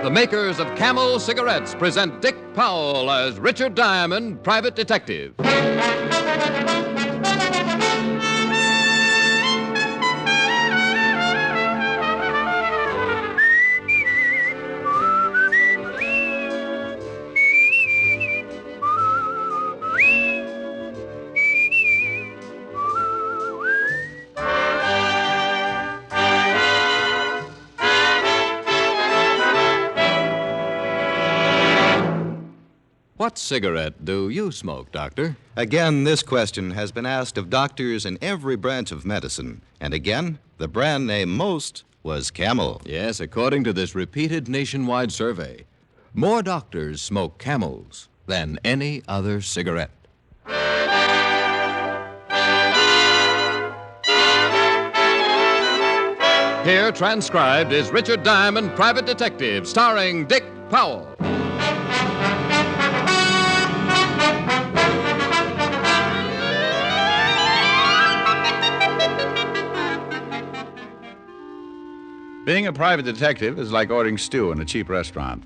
the makers of Camel cigarettes present Dick Powell as Richard Diamond, private detective. What cigarette do you smoke, Doctor? Again, this question has been asked of doctors in every branch of medicine. And again, the brand name most was Camel. Yes, according to this repeated nationwide survey, more doctors smoke Camels than any other cigarette. Here, transcribed, is Richard Diamond, private detective, starring Dick Powell. Being a private detective is like ordering stew in a cheap restaurant.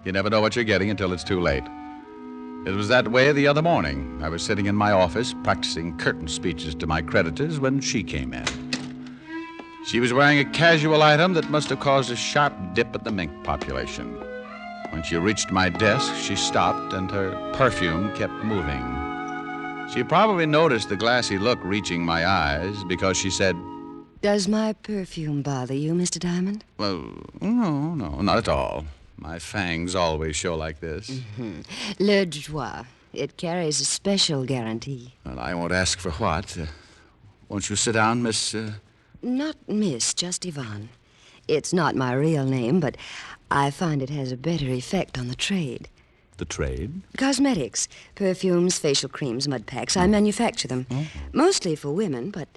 You never know what you're getting until it's too late. It was that way the other morning. I was sitting in my office practicing curtain speeches to my creditors when she came in. She was wearing a casual item that must have caused a sharp dip at the mink population. When she reached my desk, she stopped and her perfume kept moving. She probably noticed the glassy look reaching my eyes because she said, "Does my perfume bother you, Mr. Diamond?" "Well, no, not at all. My fangs always show like this." Mm-hmm. Le Joie. It carries a special guarantee. Well, I won't ask for what. Won't you sit down, Miss... Not Miss, just Yvonne. It's not my real name, but I find it has a better effect on the trade. The trade? Cosmetics. Perfumes, facial creams, mud packs. I manufacture them. Oh. Mostly for women, but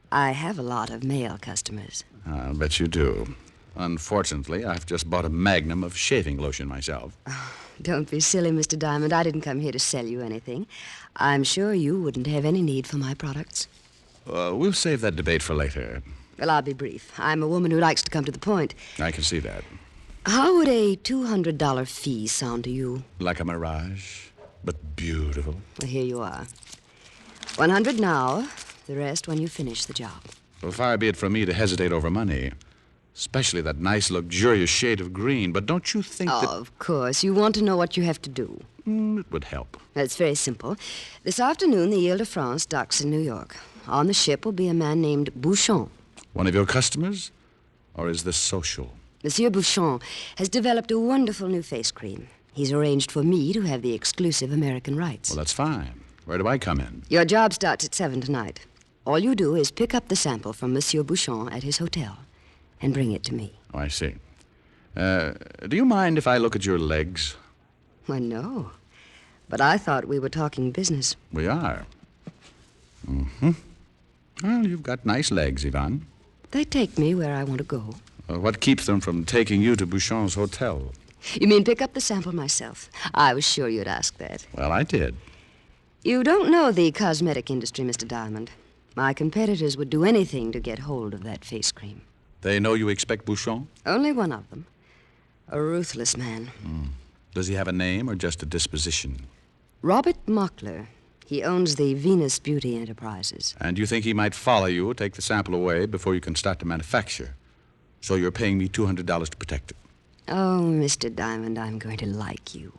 I have a lot of male customers. I'll bet you do. Unfortunately, I've just bought a magnum of shaving lotion myself. Oh, don't be silly, Mr. Diamond. I didn't come here to sell you anything. I'm sure you wouldn't have any need for my products. We'll save that debate for later. Well, I'll be brief. I'm a woman who likes to come to the point. I can see that. How would a $200 fee sound to you? Like a mirage, but beautiful. Well, here you are. 100 now. The rest when you finish the job. Well, far be it from me to hesitate over money, especially that nice, luxurious shade of green. But don't you think that... Oh, of course. You want to know what you have to do. It would help. It's very simple. This afternoon, the Ile-de-France docks in New York. On the ship will be a man named Bouchon. One of your customers? Or is this social? Monsieur Bouchon has developed a wonderful new face cream. He's arranged for me to have the exclusive American rights. Well, that's fine. Where do I come in? Your job starts at 7 tonight. All you do is pick up the sample from Monsieur Bouchon at his hotel and bring it to me. Oh, I see. Do you mind if I look at your legs? Why, no. But I thought we were talking business. We are. Mm-hmm. Well, you've got nice legs, Yvonne. They take me where I want to go. What keeps them from taking you to Bouchon's hotel? You mean pick up the sample myself? I was sure you'd ask that. Well, I did. You don't know the cosmetic industry, Mr. Diamond. My competitors would do anything to get hold of that face cream. They know you expect Bouchon? Only one of them. A ruthless man. Does he have a name or just a disposition? Robert Mockler. He owns the Venus Beauty Enterprises. And you think he might follow you, take the sample away before you can start to manufacture? So you're paying me $200 to protect it? Oh, Mr. Diamond, I'm going to like you.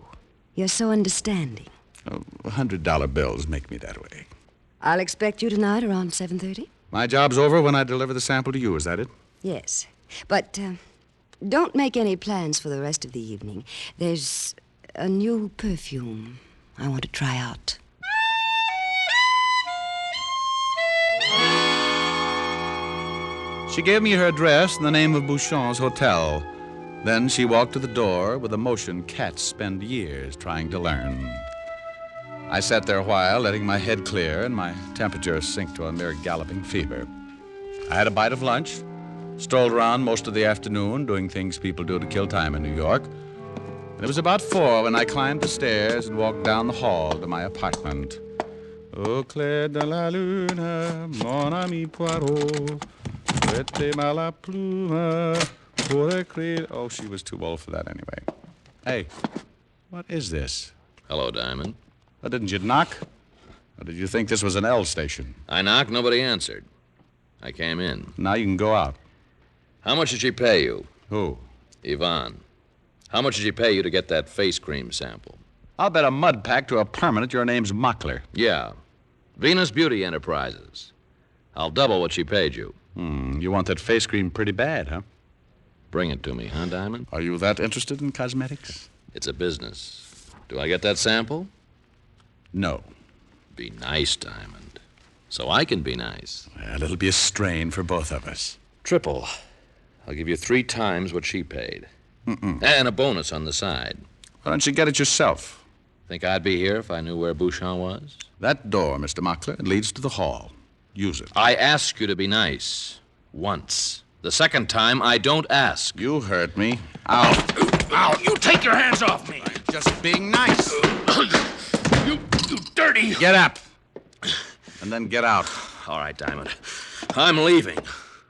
You're so understanding. Oh, $100 bills make me that way. I'll expect you tonight around 7:30. My job's over when I deliver the sample to you, is that it? Yes. But don't make any plans for the rest of the evening. There's a new perfume I want to try out. She gave me her address and the name of Bouchon's hotel. Then she walked to the door with a motion cats spend years trying to learn. I sat there a while, letting my head clear and my temperature sink to a mere galloping fever. I had a bite of lunch, strolled around most of the afternoon, doing things people do to kill time in New York. And it was about 4 when I climbed the stairs and walked down the hall to my apartment. Au clair de la lune, mon ami Poirot, prêtez-moi la plume Oh, she was too old for that anyway. Hey, what is this? Hello, Diamond. Oh, didn't you knock? Or did you think this was an L station? I knocked, nobody answered. I came in. Now you can go out. How much did she pay you? Who? Yvonne. How much did she pay you to get that face cream sample? I'll bet a mud pack to a permanent your name's Mockler. Yeah. Venus Beauty Enterprises. I'll double what she paid you. You want that face cream pretty bad, huh? Bring it to me, huh, Diamond? Are you that interested in cosmetics? It's a business. Do I get that sample? No. Be nice, Diamond. So I can be nice. Well, it'll be a strain for both of us. Triple. I'll give you 3 times what she paid. And a bonus on the side. Why don't you get it yourself? Think I'd be here if I knew where Bouchon was? That door, Mr. Mockler, it leads to the hall. Use it. I ask you to be nice. Once. The second time, I don't ask. You hurt me. Ow. Ow! You take your hands off me! I'm just being nice. You dirty! Get up. And then get out. All right, Diamond. I'm leaving.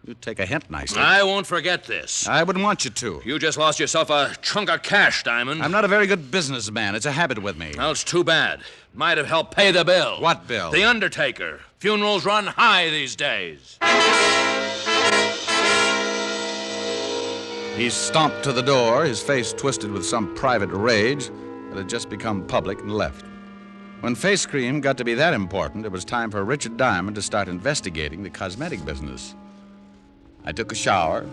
You take a hint nicely. I won't forget this. I wouldn't want you to. You just lost yourself a chunk of cash, Diamond. I'm not a very good businessman. It's a habit with me. Well, it's too bad. Might have helped pay the bill. What bill? The undertaker. Funerals run high these days. He stomped to the door, his face twisted with some private rage that had just become public, and left. When face cream got to be that important, it was time for Richard Diamond to start investigating the cosmetic business. I took a shower,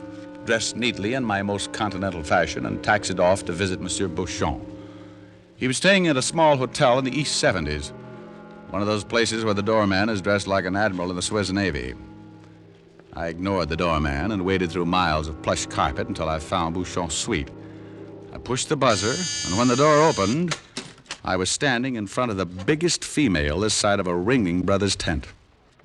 dressed neatly in my most continental fashion, and taxied off to visit Monsieur Bouchon. He was staying at a small hotel in the East 70s, one of those places where the doorman is dressed like an admiral in the Swiss Navy. I ignored the doorman and waded through miles of plush carpet until I found Bouchon's suite. I pushed the buzzer, and when the door opened, I was standing in front of the biggest female this side of a Ringling Brothers tent.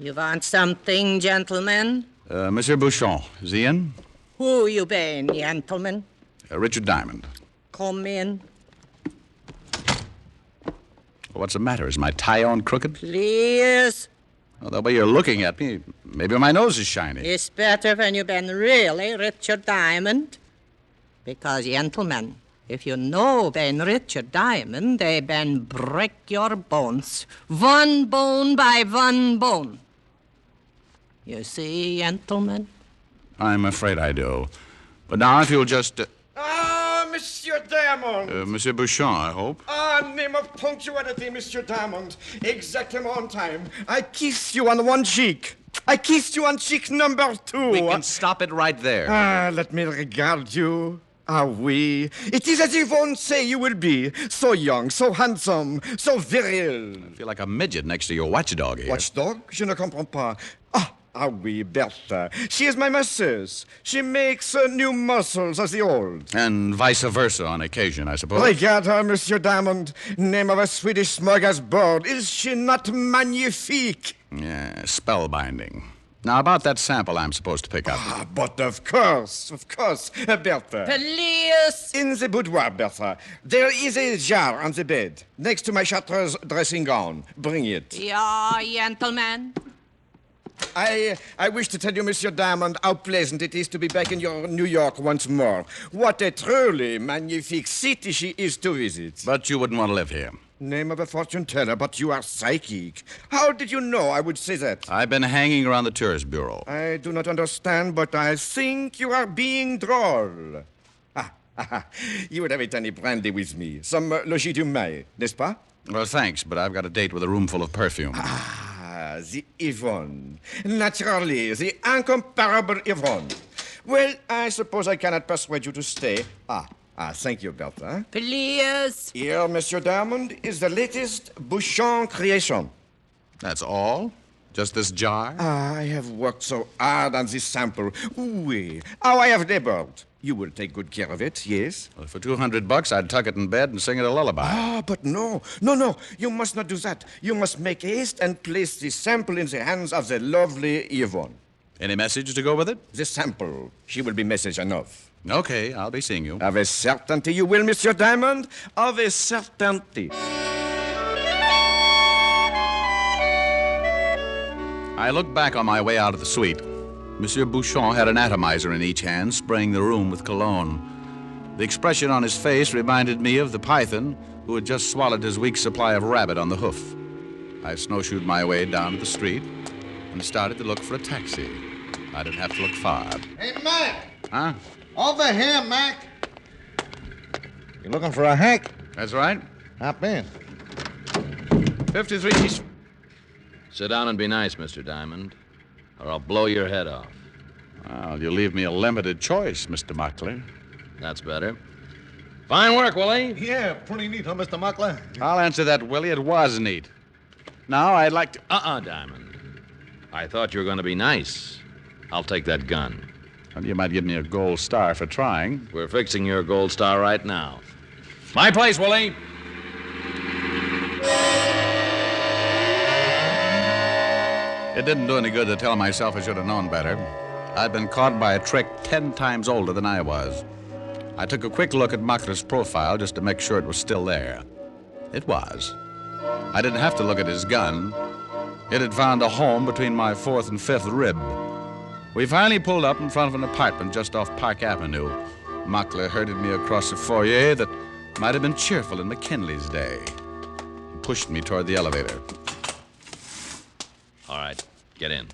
You want something, gentlemen? Monsieur Bouchon, is he in? Who you been, gentlemen? Richard Diamond. Come in. What's the matter? Is my tie on crooked? Please. Well, the way you're looking at me, maybe my nose is shiny. It's better when you been really Richard Diamond. Because, gentlemen, if you know Ben Richard Diamond, they been break your bones. One bone by one bone. You see, gentlemen? I'm afraid I do. But now if you'll just... Monsieur Diamond! Monsieur Bouchon, I hope. Name of punctuality, Monsieur Diamond. Exactly on time. I kiss you on one cheek. I kissed you on cheek number 2. We can stop it right there. Let me regard you. Ah, oui. It is as Yvonne say you will be. So young, so handsome, so viril. I feel like a midget next to your watchdog here. Watchdog? Je ne comprends pas. Ah, oui, Bertha. She is my masseuse. She makes new muscles as the old. And vice versa on occasion, I suppose. Regard her, Monsieur Diamond. Name of a Swedish smorgasbord. Is she not magnifique? Yeah, spellbinding. Now, about that sample I'm supposed to pick up. But of course, Bertha. Please. In the boudoir, Bertha, there is a jar on the bed, next to my Chartreuse dressing gown. Bring it. Yeah, gentlemen. I wish to tell you, Monsieur Diamond, how pleasant it is to be back in your New York once more. What a truly magnifique city she is to visit. But you wouldn't want to live here. Name of a fortune teller, but you are psychic. How did you know I would say that? I've been hanging around the tourist bureau. I do not understand, but I think you are being droll. You would have a tiny brandy with me. Some logis du mai, n'est-ce pas? Well, thanks, but I've got a date with a room full of perfume. The Yvonne. Naturally, the incomparable Yvonne. Well, I suppose I cannot persuade you to stay. Thank you, Bertha. Please. Here, Monsieur Diamond, is the latest Bouchon creation. That's all? Just this jar? I have worked so hard on this sample. Oui. How I have labored. You will take good care of it, yes? Well, for $200, I'd tuck it in bed and sing it a lullaby. But no. You must not do that. You must make haste and place the sample in the hands of the lovely Yvonne. Any message to go with it? The sample. She will be message enough. Okay, I'll be seeing you. Of a certainty you will, Monsieur Diamond. Of a certainty. I looked back on my way out of the suite. Monsieur Bouchon had an atomizer in each hand, spraying the room with cologne. The expression on his face reminded me of the python who had just swallowed his week's supply of rabbit on the hoof. I snowshoed my way down to the street and started to look for a taxi. I didn't have to look far. Hey, Mack! Huh? Over here, Mack! You looking for a hack? That's right. Hop in. 53 East. Sit down and be nice, Mr. Diamond, or I'll blow your head off. Well, you leave me a limited choice, Mr. Mockler. That's better. Fine work, Willie. Yeah, pretty neat, huh, Mr. Mockler? I'll answer that, Willie. It was neat. Now, I'd like to... Diamond. I thought you were going to be nice. I'll take that gun. Well, you might give me a gold star for trying. We're fixing your gold star right now. My place, Willie. It didn't do any good to tell myself I should have known better. I'd been caught by a trick 10 times older than I was. I took a quick look at Mockler's profile just to make sure it was still there. It was. I didn't have to look at his gun. It had found a home between my 4th and 5th rib. We finally pulled up in front of an apartment just off Park Avenue. Mockler herded me across a foyer that might have been cheerful in McKinley's day. He pushed me toward the elevator. All right, get in.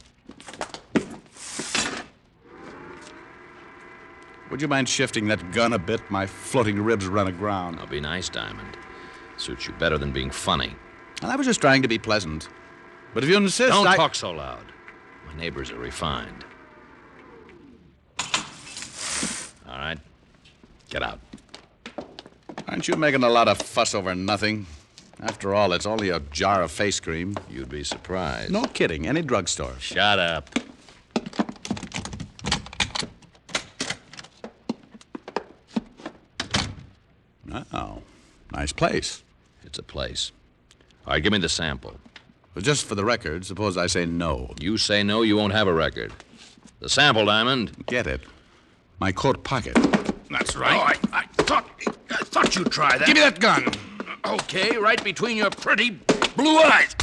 Would you mind shifting that gun a bit? My floating ribs run aground. I'll be nice, Diamond. Suits you better than being funny. And I was just trying to be pleasant. But if you insist, Don't talk so loud. My neighbors are refined. All right, get out. Aren't you making a lot of fuss over nothing? After all, it's only a jar of face cream. You'd be surprised. No kidding. Any drugstore. Shut up. Oh, nice place. It's a place. All right, give me the sample. But just for the record, suppose I say no. You say no, you won't have a record. The sample, Diamond. Get it. My coat pocket. That's right. Oh, I thought you'd try that. Give me that gun. Okay, right between your pretty blue eyes.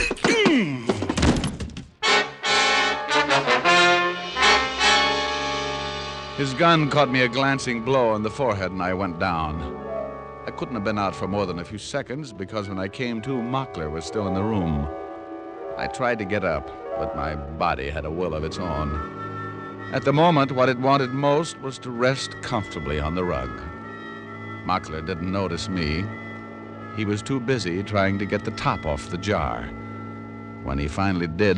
His gun caught me a glancing blow on the forehead, and I went down. I couldn't have been out for more than a few seconds because when I came to, Mockler was still in the room. I tried to get up, but my body had a will of its own. At the moment, what it wanted most was to rest comfortably on the rug. Mockler didn't notice me. He was too busy trying to get the top off the jar. When he finally did...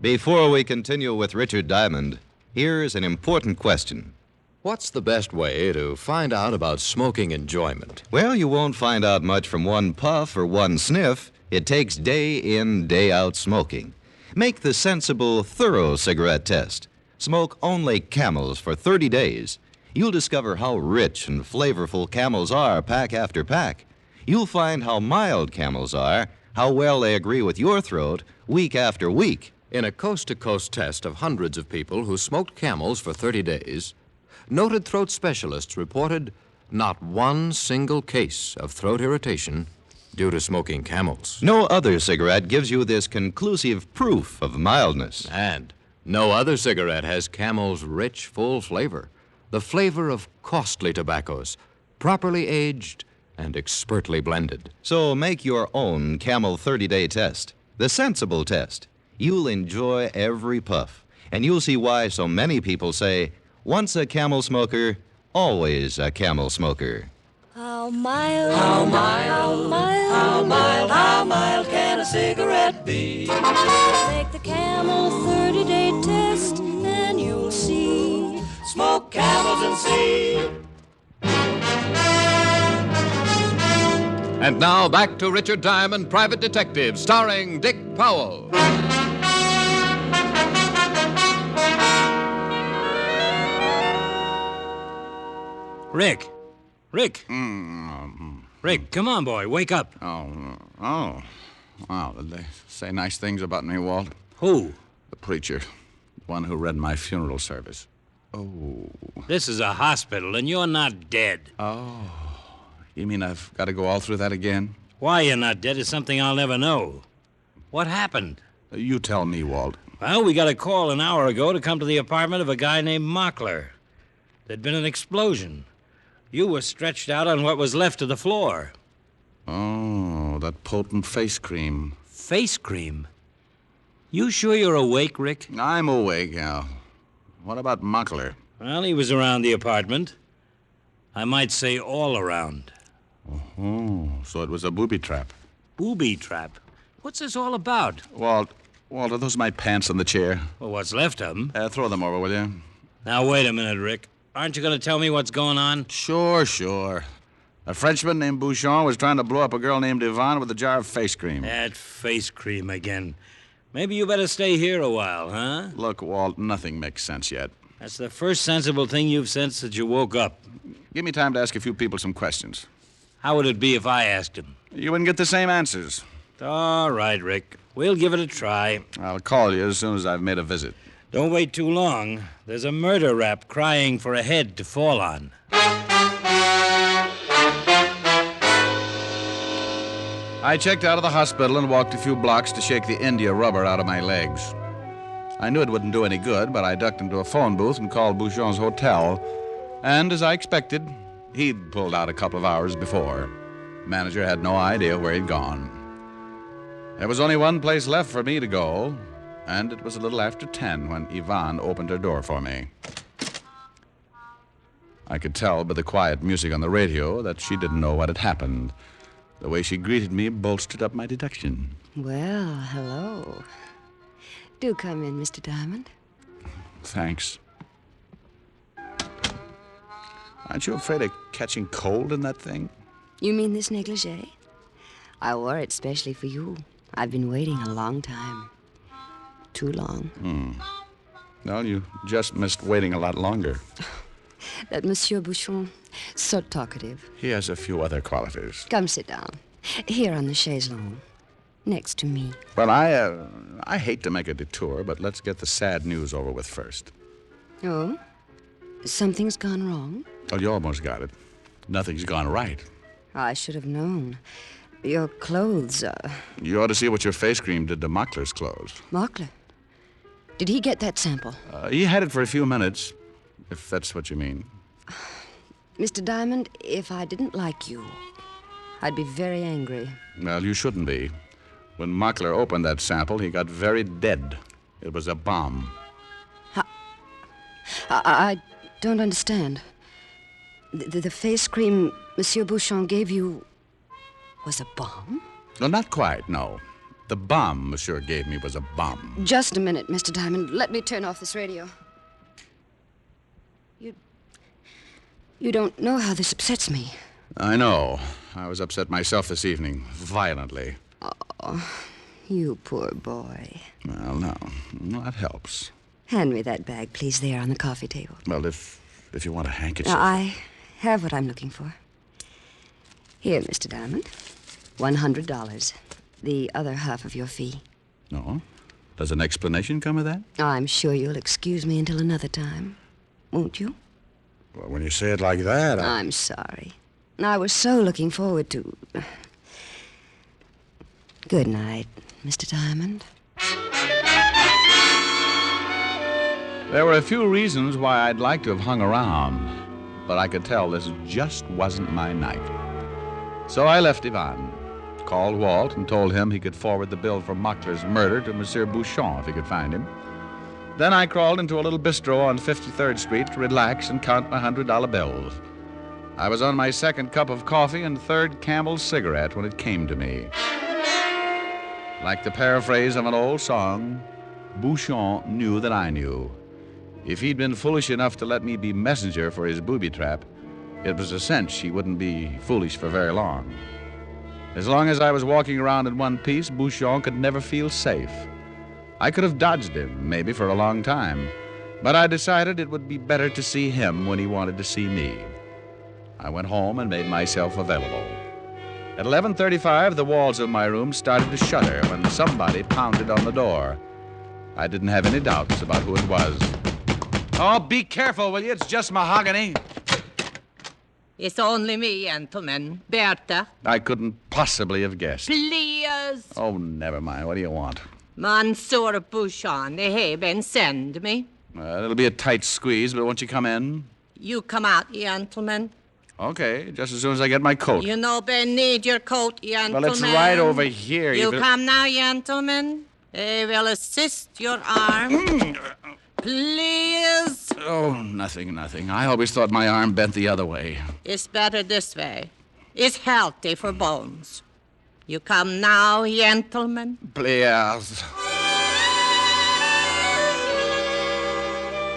Before we continue with Richard Diamond, here's an important question. What's the best way to find out about smoking enjoyment? Well, you won't find out much from one puff or one sniff. It takes day in, day out smoking. Make the sensible, thorough cigarette test. Smoke only Camels for 30 days. You'll discover how rich and flavorful Camels are pack after pack. You'll find how mild Camels are, how well they agree with your throat week after week. In a coast-to-coast test of hundreds of people who smoked Camels for 30 days, noted throat specialists reported not one single case of throat irritation due to smoking Camels. No other cigarette gives you this conclusive proof of mildness. And no other cigarette has Camel's rich, full flavor, the flavor of costly tobaccos, properly aged and expertly blended. So make your own Camel 30-day test, the sensible test. You'll enjoy every puff, and you'll see why so many people say, once a Camel smoker, always a Camel smoker. How mild, how mild, how mild, how mild, how mild can a cigarette be? Take the Camel 30-day test, and you'll see. Smoke Camels and see. And now back to Richard Diamond, Private Detective, starring Dick Powell. Rick. Rick, come on, boy. Wake up. Oh. Wow, did they say nice things about me, Walt? Who? The preacher. The one who read my funeral service. Oh. This is a hospital, and you're not dead. Oh. You mean I've got to go all through that again? Why you're not dead is something I'll never know. What happened? You tell me, Walt. Well, we got a call an hour ago to come to the apartment of a guy named Mockler. There'd been an explosion. You were stretched out on what was left of the floor. Oh, that potent face cream. Face cream? You sure you're awake, Rick? I'm awake, Al. What about Mockler? Well, he was around the apartment. I might say all around. Oh, so it was a booby trap. Booby trap? What's this all about? Walt, are those my pants on the chair? Well, what's left of them. Throw them over, will you? Now, wait a minute, Rick. Aren't you going to tell me what's going on? Sure. A Frenchman named Bouchon was trying to blow up a girl named Yvonne with a jar of face cream. That face cream again. Maybe you better stay here a while, huh? Look, Walt, nothing makes sense yet. That's the first sensible thing you've said since you woke up. Give me time to ask a few people some questions. How would it be if I asked him? You wouldn't get the same answers. All right, Rick. We'll give it a try. I'll call you as soon as I've made a visit. Don't wait too long. There's a murder rap crying for a head to fall on. I checked out of the hospital and walked a few blocks to shake the India rubber out of my legs. I knew it wouldn't do any good, but I ducked into a phone booth and called Bouchon's hotel. And as I expected, he'd pulled out a couple of hours before. Manager had no idea where he'd gone. There was only one place left for me to go, and it was a little after 10 when Yvonne opened her door for me. I could tell by the quiet music on the radio that she didn't know what had happened. The way she greeted me bolstered up my deduction. Well, hello. Do come in, Mr. Diamond. Thanks. Aren't you afraid of catching cold in that thing? You mean this negligee? I wore it specially for you. I've been waiting a long time. Too long. Well, you just missed waiting a lot longer. That Monsieur Bouchon, so talkative. He has a few other qualities. Come sit down. Here on the chaise longue. Next to me. Well, I hate to make a detour, but let's get the sad news over with first. Oh? Something's gone wrong? Well, you almost got it. Nothing's gone right. I should have known. Your clothes, You ought to see what your face cream did to Mockler's clothes. Mockler? Did he get that sample? He had it for a few minutes, if that's what you mean. Mr. Diamond, if I didn't like you, I'd be very angry. Well, you shouldn't be. When Mockler opened that sample, he got very dead. It was a bomb. I don't understand. The face cream Monsieur Bouchon gave you was a bomb? Well, not quite, no. The bomb Monsieur gave me was a bomb. Just a minute, Mr. Diamond. Let me turn off this radio. You don't know how this upsets me. I know. I was upset myself this evening, violently. Oh, you poor boy. Well, no. That helps. Hand me that bag, please, there on the coffee table. Well, if you want a handkerchief... Now, I have what I'm looking for. Here, Mr. Diamond. $100. The other half of your fee. No? Does an explanation come of that? I'm sure you'll excuse me until another time. Won't you? Well, when you say it like that, I'm sorry. I was so looking forward to... Good night, Mr. Diamond. There were a few reasons why I'd like to have hung around, but I could tell this just wasn't my night. So I left Yvonne, called Walt, and told him he could forward the bill for Mockler's murder to Monsieur Bouchon if he could find him. Then I crawled into a little bistro on 53rd Street to relax and count my $100 bills. I was on my second cup of coffee and third Campbell's cigarette when it came to me. Like the paraphrase of an old song, Bouchon knew that I knew. If he'd been foolish enough to let me be messenger for his booby trap, it was a cinch he wouldn't be foolish for very long. As long as I was walking around in one piece, Bouchon could never feel safe. I could have dodged him, maybe for a long time, but I decided it would be better to see him when he wanted to see me. I went home and made myself available. At 11:35, the walls of my room started to shudder when somebody pounded on the door. I didn't have any doubts about who it was. Oh, be careful, will you? It's just mahogany. It's only me, gentlemen. Bertha. I couldn't possibly have guessed. Please. Oh, never mind. What do you want? Monsieur Bouchon, they have been send me. It'll be a tight squeeze, but won't you come in? You come out, gentlemen. Okay, just as soon as I get my coat. You know they need your coat, gentlemen. Well, it's right over here. You come now, gentlemen. They will assist your arm. Please. Oh, nothing. I always thought my arm bent the other way. It's better this way. It's healthy for bones. You come now, gentlemen. Please.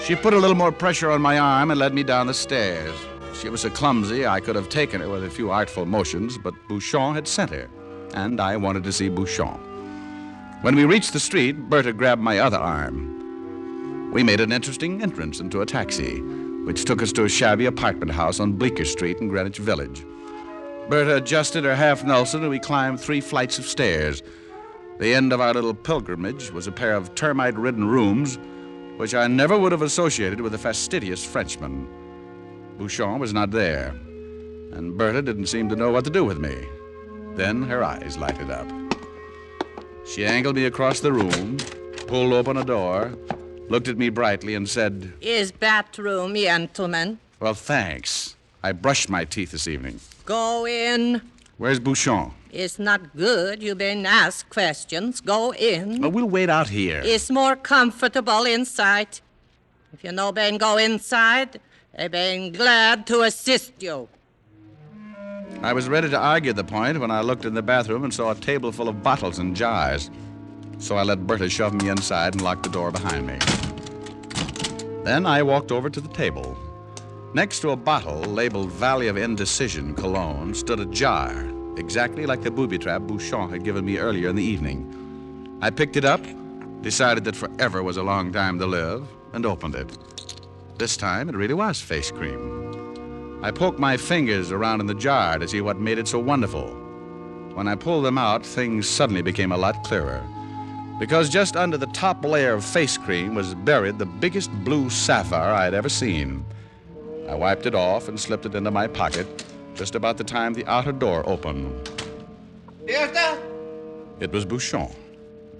She put a little more pressure on my arm and led me down the stairs. She was so clumsy, I could have taken her with a few artful motions, but Bouchon had sent her, and I wanted to see Bouchon. When we reached the street, Bertha grabbed my other arm. We made an interesting entrance into a taxi, which took us to a shabby apartment house on Bleecker Street in Greenwich Village. Bertha adjusted her half Nelson, and we climbed 3 flights of stairs. The end of our little pilgrimage was a pair of termite-ridden rooms, which I never would have associated with a fastidious Frenchman. Bouchon was not there, and Bertha didn't seem to know what to do with me. Then her eyes lighted up. She angled me across the room, pulled open a door, looked at me brightly, and said, Is bathroom, gentlemen. Well, thanks. I brushed my teeth this evening. Go in. Where's Bouchon? It's not good. You been asked questions. Go in. Oh, we'll wait out here. It's more comfortable inside. If you know been go inside, I been glad to assist you. I was ready to argue the point when I looked in the bathroom and saw a table full of bottles and jars. So I let Bertha shove me inside and lock the door behind me. Then I walked over to the table. Next to a bottle labeled Valley of Indecision Cologne stood a jar, exactly like the booby trap Bouchon had given me earlier in the evening. I picked it up, decided that forever was a long time to live, and opened it. This time, it really was face cream. I poked my fingers around in the jar to see what made it so wonderful. When I pulled them out, things suddenly became a lot clearer. Because just under the top layer of face cream was buried the biggest blue sapphire I had ever seen. I wiped it off and slipped it into my pocket just about the time the outer door opened. Bertha? It was Bouchon,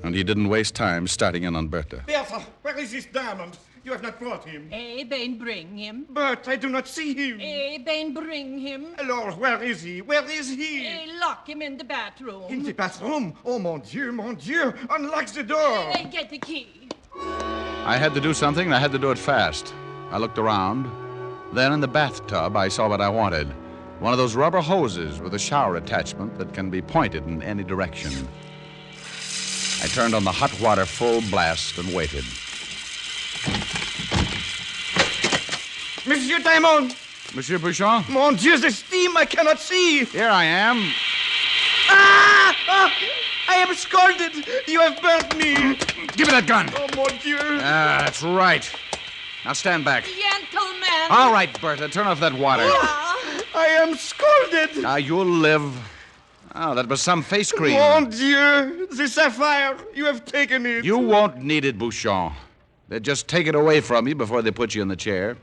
and he didn't waste time starting in on Bertha. Bertha, where is this diamond? You have not brought him. Been bring him. But I do not see him. Been bring him. Alors, where is he? Where is he? Lock him in the bathroom. In the bathroom? Oh, mon Dieu, mon Dieu. Unlock the door. Get the key. I had to do something, and I had to do it fast. I looked around. Then in the bathtub, I saw what I wanted. One of those rubber hoses with a shower attachment that can be pointed in any direction. I turned on the hot water full blast and waited. Monsieur Diamond! Monsieur Bouchon? Mon Dieu, the steam I cannot see! Here I am. Ah! I am scalded! You have burnt me! Give me that gun! Oh, mon Dieu! Ah, that's right. Now stand back. Gentlemen. All right, Bertha, turn off that water. I am scalded! Now you'll live. Oh, that was some face cream. Mon Dieu! The sapphire! You have taken it! You won't need it, Bouchon. They'd just take it away from you before they put you in the chair.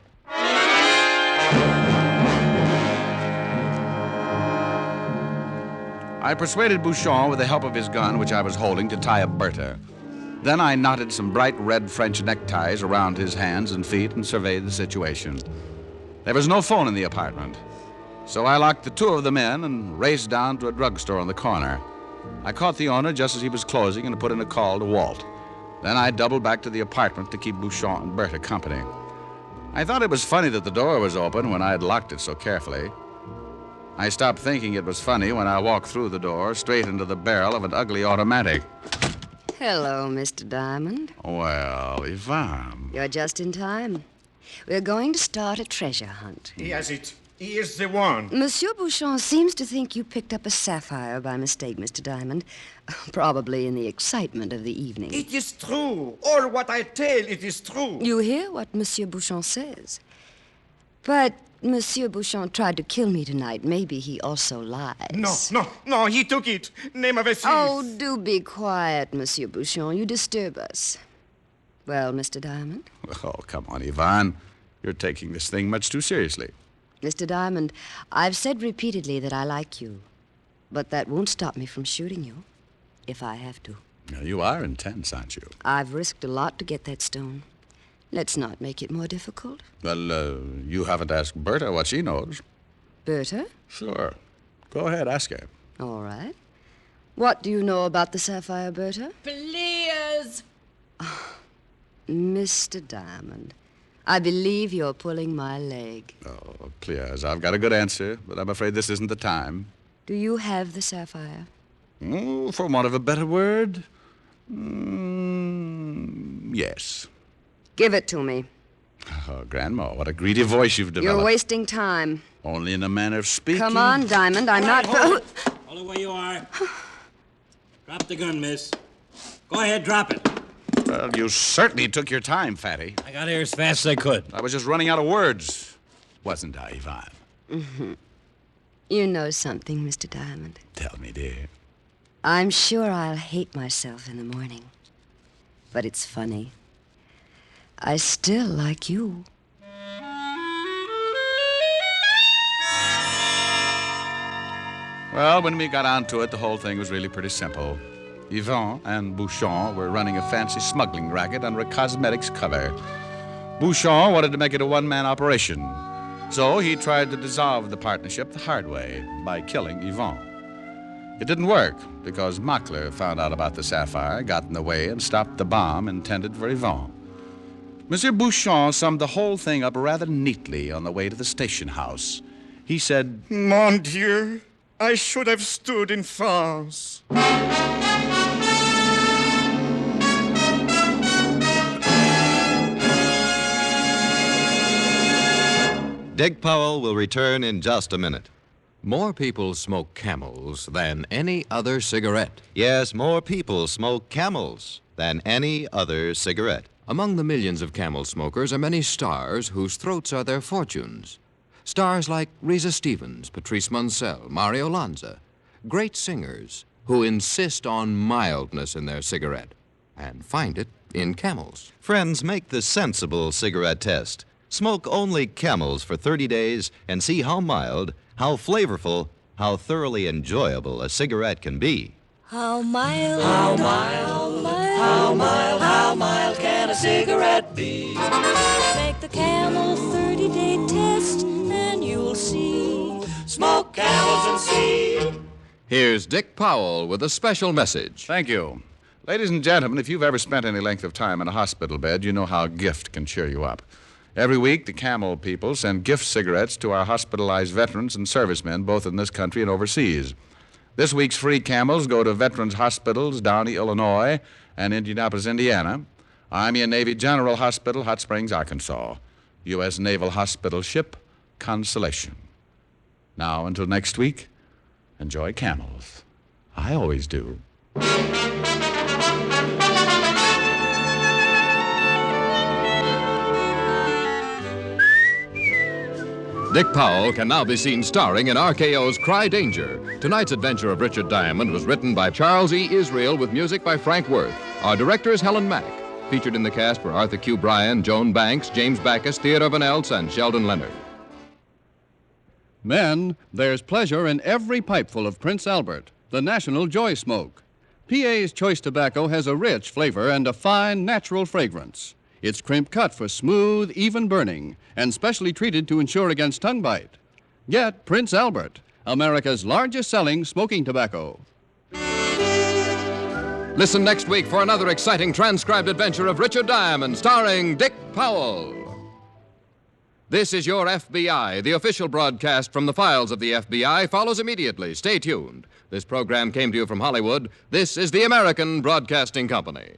I persuaded Bouchon, with the help of his gun, which I was holding, to tie up Bertha. Then I knotted some bright red French neckties around his hands and feet and surveyed the situation. There was no phone in the apartment, so I locked the 2 of them in and raced down to a drugstore on the corner. I caught the owner just as he was closing and put in a call to Walt. Then I doubled back to the apartment to keep Bouchon and Bertha company. I thought it was funny that the door was open when I had locked it so carefully. I stopped thinking it was funny when I walked through the door straight into the barrel of an ugly automatic. Hello, Mr. Diamond. Well, Yvonne. You're just in time. We're going to start a treasure hunt. He has it. He is the one. Monsieur Bouchon seems to think you picked up a sapphire by mistake, Mr. Diamond. Probably in the excitement of the evening. It is true. All what I tell, it is true. You hear what Monsieur Bouchon says. But Monsieur Bouchon tried to kill me tonight. Maybe he also lies. No, he took it. Name of a thief. Oh, do be quiet, Monsieur Bouchon. You disturb us. Well, Mr. Diamond? Oh, come on, Yvonne. You're taking this thing much too seriously. Mr. Diamond, I've said repeatedly that I like you. But that won't stop me from shooting you, if I have to. Now, you are intense, aren't you? I've risked a lot to get that stone. Let's not make it more difficult. Well, you haven't asked Berta what she knows. Berta? Sure. Go ahead, ask her. All right. What do you know about the sapphire, Berta? Please. Mr. Diamond, I believe you're pulling my leg. Oh, please. I've got a good answer, but I'm afraid this isn't the time. Do you have the sapphire? Oh, for want of a better word, yes. Give it to me. Oh, Grandma, what a greedy voice you've developed. You're wasting time. Only in a manner of speaking. Come on, Diamond, I'm not... Hold it where you are. Drop the gun, miss. Go ahead, drop it. Well, you certainly took your time, Fatty. I got here as fast as I could. I was just running out of words, wasn't I, Yvonne? Mm-hmm. You know something, Mr. Diamond. Tell me, dear. I'm sure I'll hate myself in the morning. But it's funny. I still like you. Well, when we got onto it, the whole thing was really pretty simple. Yvonne and Bouchon were running a fancy smuggling racket under a cosmetics cover. Bouchon wanted to make it a one-man operation, so he tried to dissolve the partnership the hard way by killing Yvonne. It didn't work because Mackler found out about the sapphire, got in the way, and stopped the bomb intended for Yvonne. Monsieur Bouchon summed the whole thing up rather neatly on the way to the station house. He said, Mon Dieu, I should have stood in France. Dick Powell will return in just a minute. More people smoke Camels than any other cigarette. Yes, more people smoke Camels than any other cigarette. Among the millions of Camel smokers are many stars whose throats are their fortunes. Stars like Reza Stevens, Patrice Munsell, Mario Lanza. Great singers who insist on mildness in their cigarette and find it in Camels. Friends, make the sensible cigarette test. Smoke only Camels for 30 days and see how mild, how flavorful, how thoroughly enjoyable a cigarette can be. How mild, how mild, how mild, how mild can a cigarette be? Make the Camel 30-day test and you'll see. Smoke Camels and see. Here's Dick Powell with a special message. Thank you. Ladies and gentlemen, if you've ever spent any length of time in a hospital bed, you know how gift can cheer you up. Every week, the Camel people send gift cigarettes to our hospitalized veterans and servicemen, both in this country and overseas. This week's free Camels go to Veterans Hospitals, Downey, Illinois, and Indianapolis, Indiana, Army and Navy General Hospital, Hot Springs, Arkansas, U.S. Naval Hospital Ship, Constellation. Now, until next week, enjoy Camels. I always do. Dick Powell can now be seen starring in RKO's Cry Danger. Tonight's adventure of Richard Diamond was written by Charles E. Israel with music by Frank Worth. Our director is Helen Mack. Featured in the cast were Arthur Q. Bryan, Joan Banks, James Backus, Theodore Eltz, and Sheldon Leonard. Men, there's pleasure in every pipeful of Prince Albert, the national joy smoke. PA's choice tobacco has a rich flavor and a fine, natural fragrance. It's crimp cut for smooth, even burning, and specially treated to ensure against tongue bite. Get Prince Albert, America's largest-selling smoking tobacco. Listen next week for another exciting transcribed adventure of Richard Diamond, starring Dick Powell. This is Your FBI. The official broadcast from the files of the FBI follows immediately. Stay tuned. This program came to you from Hollywood. This is the American Broadcasting Company.